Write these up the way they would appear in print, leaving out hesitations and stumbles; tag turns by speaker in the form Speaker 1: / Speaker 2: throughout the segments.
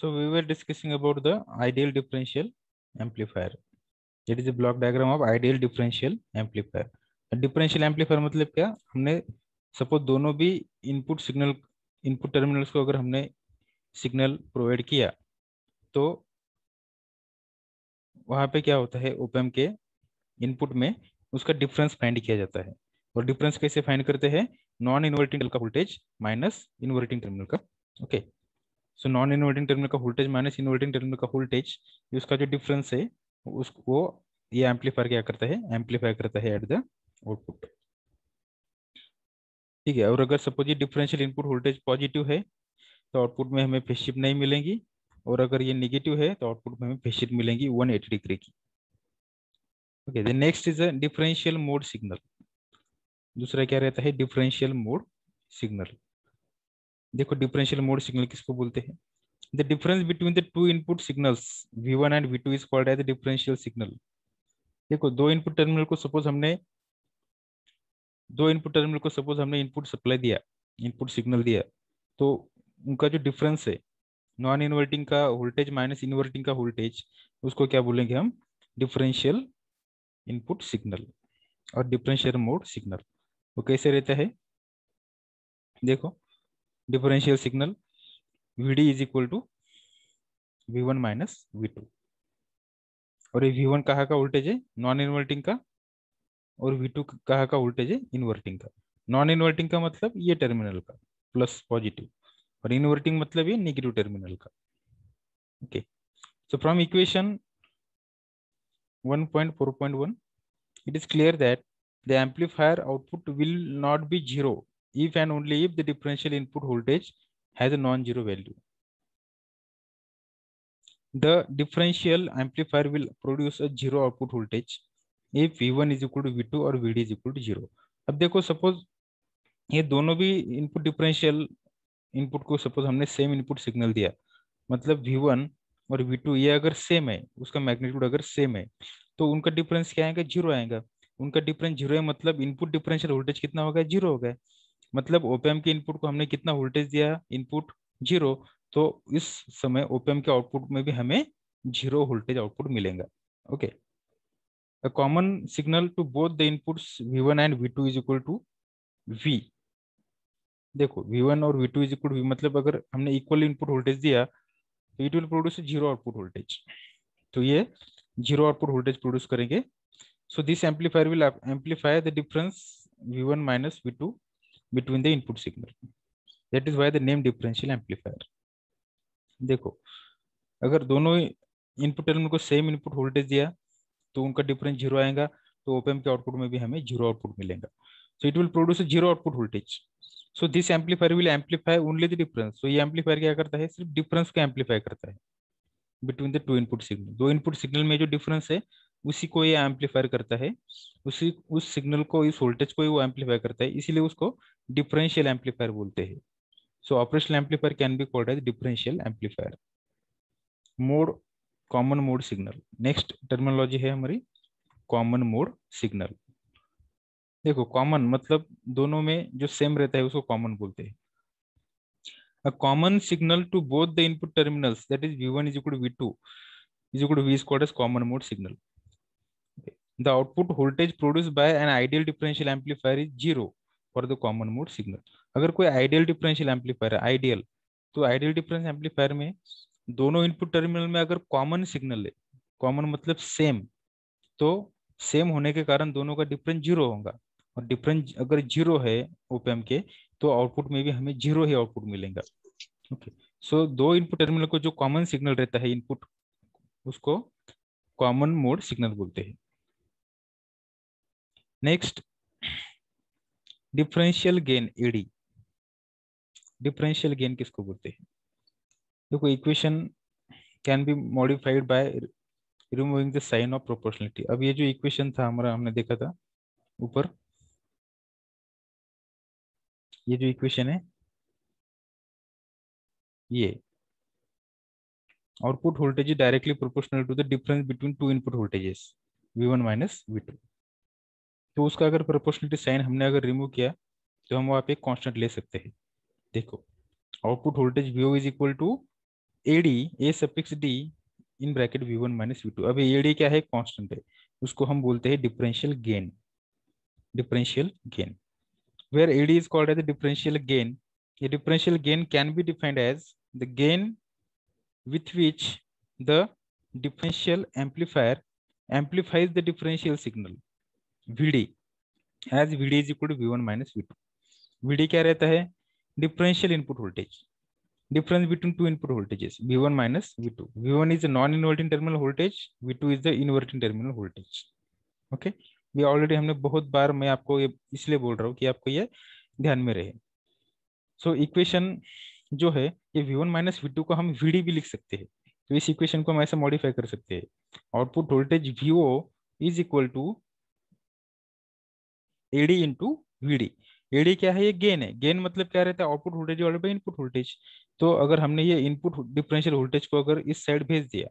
Speaker 1: So we were discussing about the ideal differential amplifier. It is a block diagram of ideal differential amplifier. Differential amplifier मतलब क्या? हमने suppose दोनों भी input terminals को अगर हमने सिग्नल प्रोवाइड किया तो वहां पे क्या होता है, ओप एम्प के इनपुट में उसका डिफरेंस फाइंड किया जाता है। और डिफरेंस कैसे फाइंड करते हैं? नॉन इन्वर्टिंग टर्मिनल का वोल्टेज माइनस इन्वर्टिंग टर्मिनल का। Okay, so non inverting terminal का वोल्टेज माइनस इन्वर्टिंग टर्मिनल का वोल्टेज, उसका जो डिफरेंस है उसको ये एम्पलीफायर क्या करता है, एम्पलीफाई करता है एट द आउटपुट। ठीक है, और अगर सपोज ये डिफरेंशियल इनपुट वोल्टेज पॉजिटिव है तो आउटपुट में हमें फेज शिफ्ट नहीं मिलेंगी, और अगर ये नेगेटिव है तो आउटपुट में हमें फेज शिफ्ट मिलेंगी 180 डिग्री की। Okay, the next is a differential mode signal. दूसरा क्या रहता है? Differential mode signal. देखो डिफरेंशियल मोड सिग्नल किसको बोलते हैं? The difference between the two input signals V1 and V2 is called as the differential signal. देखो दो इनपुट टर्मिनल को सपोज हमने इनपुट सप्लाई दिया, इनपुट सिग्नल दिया, तो उनका जो डिफरेंस है, नॉन इन्वर्टिंग का वोल्टेज माइनस इन्वर्टिंग का वोल्टेज, उसको क्या बोलेंगे हम? डिफरेंशियल इनपुट सिग्नल और डिफरेंशियल मोड सिग्नल। वो कैसे रहता है? देखो differential signal VD is equal to V1 minus V2, और ये V1 कहाँ का वोल्टेज है? नॉन इन्वर्टिंग का, और V2 कहाँ का वोल्टेज है? इन्वर्टिंग का। नॉन इन्वर्टिंग का मतलब ये टर्मिनल का प्लस पॉजिटिव, और इन्वर्टिंग मतलब ये नेगेटिव टर्मिनल का। Okay, so from equation 1.4.1 it is clear that the amplifier output will not be zero if and only if the differential input voltage has a non-zero value. The differential amplifier will produce a zero output voltage if V1 is equal to V2 और VD is equal to 0. अब देखो suppose ये दोनों भी input differential input को suppose हमने same input signal दिया, मतलब V1 और V2 ये अगर सेम है, उसका मैग्नीट्यूड अगर सेम है, तो उनका डिफरेंस क्या आएगा? जीरो आएगा। उनका डिफरेंस जीरो है मतलब इनपुट डिफरेंशियल वोल्टेज कितना हो गया? जीरो हो गया। मतलब ओपैम्प के इनपुट को हमने कितना वोल्टेज दिया? Input zero. तो इस समय ओपैम्प के आउटपुट में भी हमें जीरो वोल्टेज आउटपुट मिलेगा। Okay, a common signal to both the inputs V1 and V2 is equal to V। देखो V1 और V2 इज इक्वल V, मतलब अगर हमने इक्वल इनपुट वोल्टेज दिया तो it will produce zero output voltage, तो ये जीरो आउटपुट वोल्टेज प्रोड्यूस करेंगे। सो this amplifier will amplify the difference V1 minus V2 between the input signal, that is why the name differential amplifier. देखो अगर दोनों input terminal को same input voltage दिया तो उनका डिफरेंस जीरो आएगा, तो ओप एम्प के आउटपुट में भी हमें जीरो आउटपुट मिलेगा। So it will produce zero output voltage. So this amplifier will amplify only the difference. So ये एम्पलीफायर क्या करता है? सिर्फ डिफरेंस को एम्पलीफाई करता है between the two input signal. दो इनपुट सिग्नल में जो डिफरेंस है उसी को ये एम्पलीफायर करता है, उसी उस सिग्नल को, इस वोल्टेज को ही वो एम्पलीफाई करता है, इसीलिए उसको डिफरेंशियल एम्पलीफायर बोलते हैं। So operational amplifier can be called as differential amplifier. Mode, common mode signal. Next terminology है हमारी कॉमन मोड सिग्नल। देखो कॉमन मतलब दोनों में जो सेम रहता है उसको कॉमन बोलते हैं। A common signal to both the input terminals, that is V1 is equal to V2 is equal to V is called as common mode signal. Okay. The output voltage produced by an ideal differential amplifier is zero for the common mode signal. अगर कोई ideal differential amplifier है, ideal, तो ideal difference amplifier में दोनों input terminal में अगर common signal है, common मतलब सेम, तो सेम होने के कारण दोनों का डिफरेंस जीरो होगा, और डिफरेंस अगर जीरो है ओप एम्प के, तो आउटपुट में भी हमें जीरो ही आउटपुट मिलेगा। ओके, सो दो इनपुट टर्मिनल को जो कॉमन सिग्नल रहता है इनपुट, उसको कॉमन मोड सिग्नल बोलते हैं। Next differential gain, AD. Differential gain किसको बोलते हैं? देखो equation can be modified by removing the sign of proportionality. अब ये जो इक्वेशन था हमारा, हमने देखा था ऊपर, ये जो इक्वेशन है, ये output voltage is directly proportional to the difference between two input voltages V1 minus V2। तो उसका अगर प्रोपोर्शनलिटी साइन हमने अगर रिमूव किया तो हम वहाँ पे कांस्टेंट ले सकते हैं। देखो output voltage VO is equal to AD A suffix D in bracket V1 minus V2। अब एडी क्या है, कांस्टेंट है, उसको हम बोलते हैं differential gain. Differential gain, where AD is called as the differential gain. A differential gain can be defined as the gain with which the differential amplifier amplifies the differential signal VD as VD is equal to V1 minus V2। VD क्या रहता है, differential input voltage, difference between two input voltages V1 minus V2। V1 is the non-inverting terminal voltage, V2 is the inverting terminal voltage। Okay, ये already हमने बहुत बार, मैं आपको ये इसलिए बोल रहा हूँ कि आपको ये ध्यान में रहे। सो इक्वेशन जो है ये V1 माइनस V2 को हम VD भी लिख सकते हैं, तो इस इक्वेशन को हम ऐसे मॉडिफाई कर सकते हैं। Output voltage VO is equal to AD into VD। AD क्या है, ये गेन है। गेन मतलब क्या रहता है, output voltage divided by input voltage. तो अगर हमने ये इनपुट डिफरेंशियल वोल्टेज को अगर इस साइड भेज दिया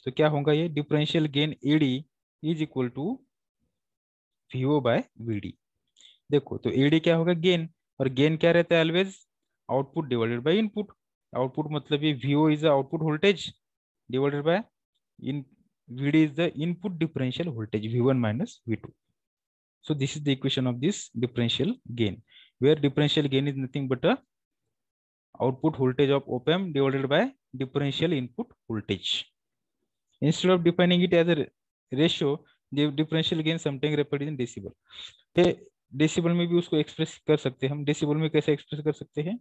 Speaker 1: तो क्या होगा, ये differential gain AD is equal to VO by VD। देखो तो AD क्या होगा, गेन, और गेन क्या रहता है, always output divided by input. Output मतलब ये VO is the output voltage divided by in VD is the input differential voltage V1 minus V2। So this is the equation of this differential gain, where differential gain is nothing but a output voltage of op amp divided by differential input voltage। Instead of defining it as a ratio, the differential gain sometimes represented in decibel। ते decibel में भी उसको express कर सकते हैं हम। Decibel में कैसे एक्सप्रेस कर सकते हैं,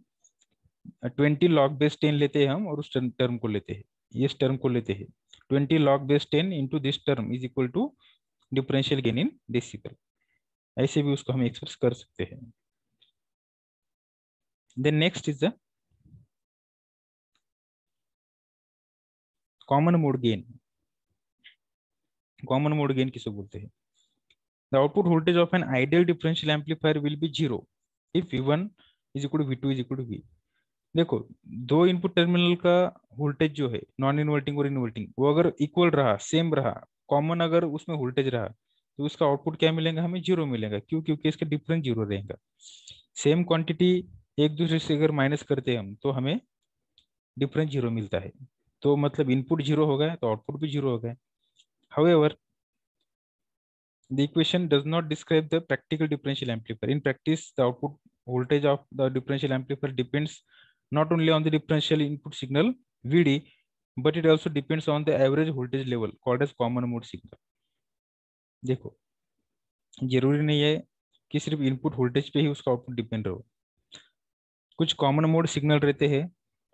Speaker 1: 20 log बेस 10 लेते हैं हम और उस टर्म को लेते हैं, इस टर्म को लेते हैं। 20 log base 10 into this term is equal to differential gain in decibel. ऐसे भी उसको हम एक्सप्रेस कर सकते हैं। Then next is the common mode gain. Common mode gain किसे बोलते हैं, the output voltage of an ideal differential amplifier will be 0 if V1 is equal to V2 is equal to V। देखो दो input terminal का voltage जो है, non inverting और inverting, वो अगर इक्वल रहा, सेम रहा, कॉमन अगर उसमें वोल्टेज रहा, तो उसका आउटपुट क्या मिलेगा, हमें 0 मिलेगा। क्यों, क्योंकि इसका डिफरेंस 0 रहेगा। सेम क्वांटिटी एक दूसरे से अगर माइनस करते हैं हम तो हमें डिफरेंस 0 मिलता है। तो मतलब इनपुट 0 हो गया तो आउटपुट भी 0 हो गया। However the equation does not describe the practical differential amplifier. In practice, the output voltage of the differential amplifier depends not only on the differential input signal VD, but it also depends on the average voltage level called as common mode signal। देखो जरूरी नहीं है कि सिर्फ input voltage पे ही उसका output depend रहो। कुछ कॉमन मोड सिग्नल रहते हैं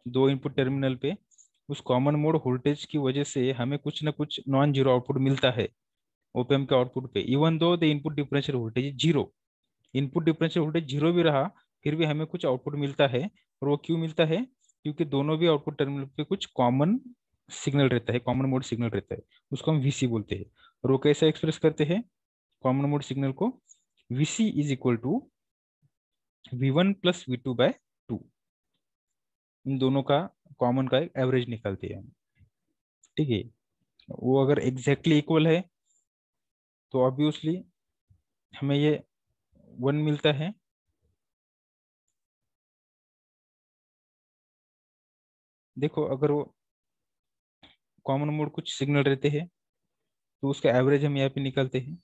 Speaker 1: दो इनपुट टर्मिनल पे, उस कॉमन मोड वोल्टेज की वजह से हमें कुछ ना कुछ नॉन जीरो आउटपुट मिलता है ओप एम्प के आउटपुट पे। Even though the input differential voltage zero, input differential voltage zero भी रहा फिर भी हमें कुछ आउटपुट मिलता है। और वो क्यों मिलता है, क्योंकि दोनों भी आउटपुट टर्मिनल पे कुछ कॉमन सिग्नल रहता है, कॉमन मोड सिग्नल रहता है, उसको हम VC बोलते हैं। और वो कैसे एक्सप्रेस करते हैं कॉमन मोड सिग्नल को, VC is equal to V1 plus V2 by 2। इन दोनों का कॉमन का एवरेज निकालते हैं हम। ठीक है, वो अगर एग्जैक्टली इक्वल है तो ऑब्वियसली हमें ये 1 मिलता है। देखो अगर वो कॉमन मोड कुछ सिग्नल रहते हैं तो उसका एवरेज हम यहाँ पे निकालते हैं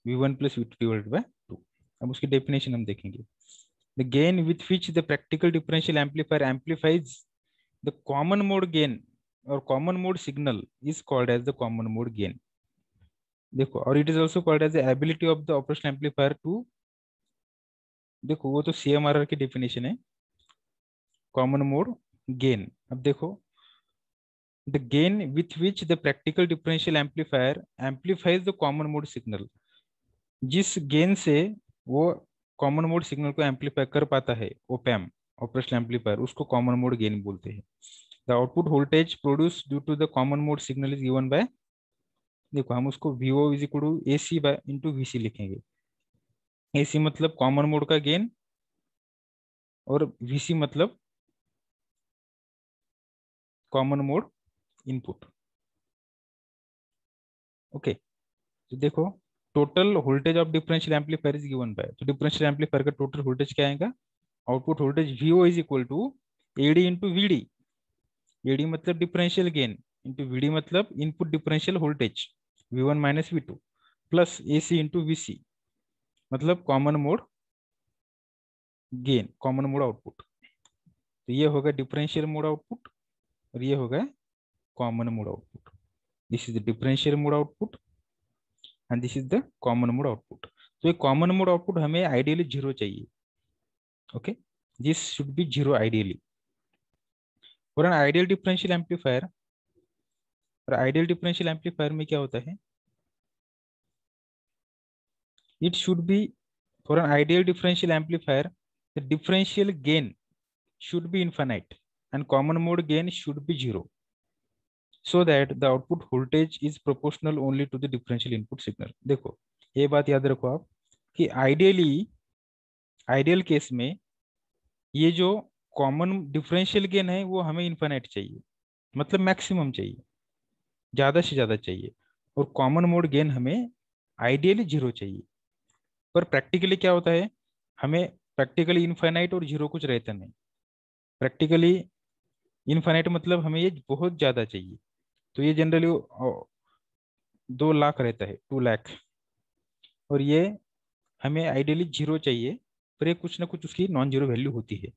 Speaker 1: V1 plus V2 divided by 2। अब उसकी डेफिनेशन हम देखेंगे। The gain with which the practical differential amplifier amplifies the common mode gain और common mode signal is called as the common mode gain. देखो और it is also called as the ability of the operational amplifier to, देखो वो तो CMRR की definition है common mode gain. अब देखो the gain with which the practical differential amplifier amplifies the common mode signal, जिस गेन से वो कॉमन मोड सिग्नल को एम्पलीफाई कर पाता है ओप एम्प ऑपरेशनल एम्पलीफायर, उसको कॉमन मोड गेन बोलते हैं। The output voltage produce due to the common mode signal is given by, देखो हम उसको VO is equal to AC by into VC लिखेंगे। AC मतलब कॉमन मोड का gain और VC मतलब कॉमन मोड इनपुट। ओके तो देखो total voltage of differential amplifier is given by, तो डिफरेंशियल एम्पलीफायर का टोटल वोल्टेज क्या आएगा, output voltage VO is equal to AD into VD। AD मतलब डिफरेंशियल गेन इंटू वीडी मतलब input differential voltage V1 minus V2 plus AC into VC मतलब common mode gain, common mode output. तो ये होगा differential mode output और ये होगा common mode output. This is the differential mode output and this is the common mode output. तो ये common mode output हमें आइडियली जीरो चाहिए। Okay, this should be zero ideally. For an ideal differential amplifier, और ideal differential amplifier में क्या होता है, it should be, for an ideal differential amplifier the differential gain should be infinite and common mode gain should be zero, so that the output voltage is proportional only to the differential input signal। देखो ये बात याद रखो आप कि ideal case में ये जो कॉमन डिफरेंशियल गेन है वो हमें इन्फाइनाइट चाहिए, मतलब मैक्सिमम चाहिए, ज्यादा से ज्यादा चाहिए, और कॉमन मोड गेन हमें आइडियली जीरो चाहिए। पर प्रैक्टिकली क्या होता है, हमें प्रैक्टिकली इन्फाइनाइट और जीरो कुछ रहता नहीं। प्रैक्टिकली इनफाइनाइट मतलब हमें ये बहुत ज्यादा चाहिए, तो ये जनरली 2 लाख रहता है, 2 लाख, और ये हमें आइडियली जीरो चाहिए, पर ये कुछ ना कुछ उसकी नॉन जीरो वैल्यू होती है।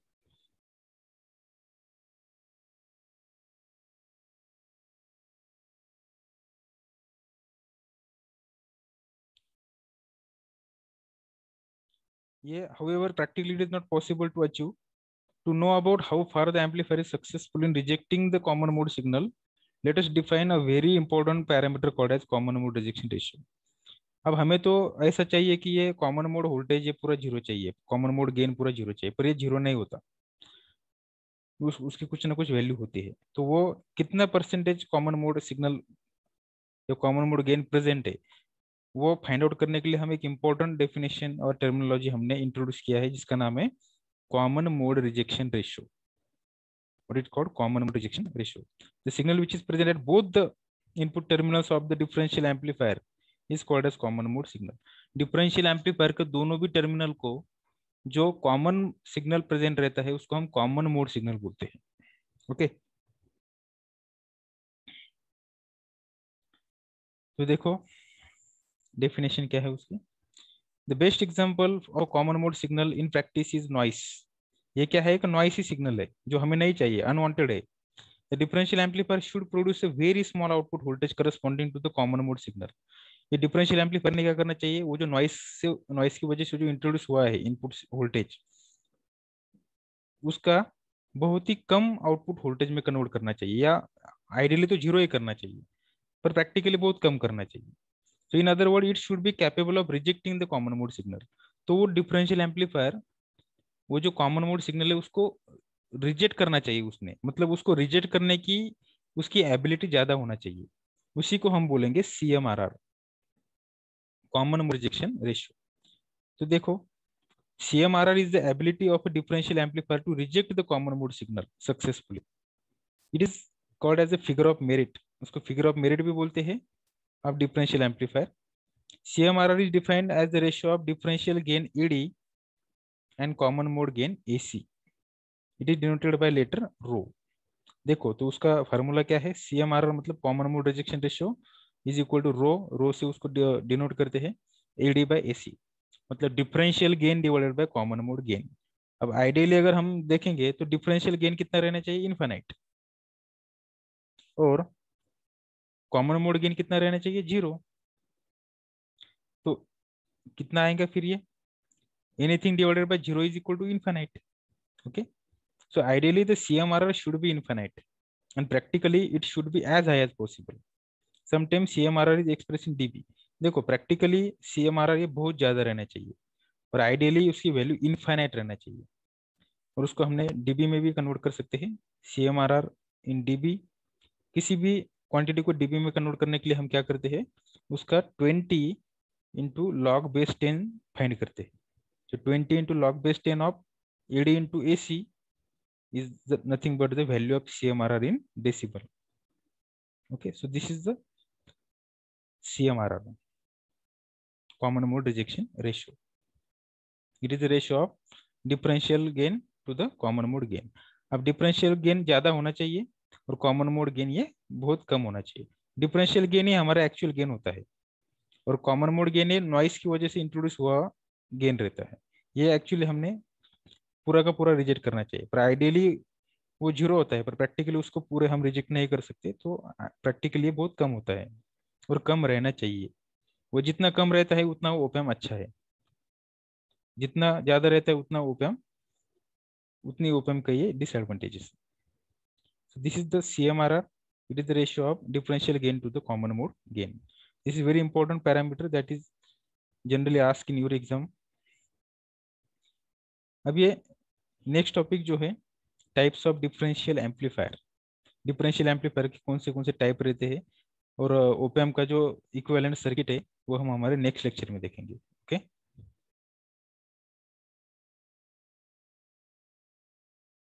Speaker 1: ये however practically it is not possible to achieve। To know about how far the amplifier is successful in rejecting the common mode signal, let us define a very important parameter called as common mode rejection ratio। अब हमें तो ऐसा चाहिए कि ये common mode voltage ये पूरा zero चाहिए, कॉमन मोड गेन पूरा जीरो चाहिए, पर ये जीरो नहीं होता, उसकी कुछ ना कुछ वैल्यू होती है। तो वो कितना परसेंटेज कॉमन मोड सिग्नल या कॉमन मोड गेन प्रेजेंट है, वो फाइंड आउट करने के लिए हम एक इंपॉर्टेंट डेफिनेशन और टर्मिनोलॉजी हमने इंट्रोड्यूस किया है, जिसका नाम है common mode rejection ratio. What it called common mode rejection ratio, the signal which is present at both the input terminals of the differential amplifier is called as common mode signal। Differential amplifier के दोनों भी terminal को जो common signal present रहता है उसको हम common mode signal बोलते हैं। ओके, तो देखो डेफिनेशन क्या है उसकी। The best example of common mode signal in practice is noise. ये क्या है, एक नॉइसी सिग्नल है जो हमें नहीं चाहिए, अनवांटेड है। The differential amplifier should produce a very small output voltage corresponding to the common mode signal. ये डिफरेंशियल एम्पलीफायर ने क्या करना चाहिए, वो जो नॉइस की वजह से जो इंट्रोड्यूस हुआ है इनपुट वोल्टेज, उसका बहुत ही कम आउटपुट वोल्टेज में कन्वर्ट करना चाहिए, या आइडियली तो जीरो ही करना चाहिए, पर प्रैक्टिकली बहुत कम करना चाहिए। तो in other word it should be capable of rejecting the common mode signal. तो वो डिफरेंशियल एम्पलीफायर वो जो कॉमन मोड सिग्नल है उसको रिजेक्ट करना चाहिए, उसने मतलब उसको रिजेक्ट करने की उसकी एबिलिटी ज्यादा होना चाहिए। उसी को हम बोलेंगे CMRR, common mode rejection ratio. तो देखो CMRR is the ability of a differential amplifier to reject the common mode signal successfully। It is called as a figure of merit। उसको figure of merit भी बोलते हैं of differential amplifier। CMRR is defined as the ratio of differential gain ED and common mode gain AC। It is denoted by letter rho। देखो तो उसका formula क्या है, CMRR मतलब common mode rejection ratio is equal to rho, rho से उसको denote करते हैं AD बाय AC, मतलब differential gain divided by common mode gain. अब आइडियली अगर हम देखेंगे तो डिफरेंशियल गेन कितना रहना चाहिए, इनफाइनाइट, और कॉमन मोड गेन कितना रहना चाहिए, जीरो। तो कितना आएगा फिर ये, anything divided by zero is equal to infinite. Okay, so ideally the CMRR should be infinite and practically it should be as high as possible। Sometimes CMRR is express in dB। देखो practically CMRR ये बहुत ज्यादा रहना चाहिए, और ideally उसकी value infinite रहना चाहिए, और उसको हमने dB में भी कन्वर्ट कर सकते हैं। CMRR इन dB, किसी भी क्वांटिटी को dB में कन्वर्ट करने के लिए हम क्या करते हैं, उसका 20 इंटू लॉग बेस 10 फाइंड करते हैं। तो 20 into log base 10 of AD into AC is nothing but the value of CMRR in decibel। Okay, so this is the CMRR, common mode rejection ratio। It is the ratio of differential gain to the common mode gain। अब differential gain ज्यादा होना चाहिए और common mode gain ये बहुत कम होना चाहिए। Differential gain ही हमारा एक्चुअल गेन होता है, और कॉमन मोड गेन ये नॉइस की वजह से इंट्रोड्यूस हुआ गेन रहता है। ये एक्चुअली हमने पूरा का पूरा रिजेक्ट करना चाहिए, पर आइडियली वो जीरो होता है, पर प्रैक्टिकली उसको पूरे हम रिजेक्ट नहीं कर सकते, तो प्रैक्टिकली बहुत कम होता है और कम रहना चाहिए। वो जितना कम रहता है उतना वो ओपैम अच्छा है, जितना ज्यादा रहता है उतना ओपैम उतनी ओपैम का ये disadvantages. So this is the CMRR. It is the ratio of differential gain to the common mode gain. This is very important parameter that is generally asked in your exam. अब ये नेक्स्ट टॉपिक जो है, types of differential amplifier. Differential amplifier के कौन से type रहते हैं, और ओपैम का जो इक्विवेलेंट सर्किट है वो हम हमारे नेक्स्ट लेक्चर में देखेंगे। ओके।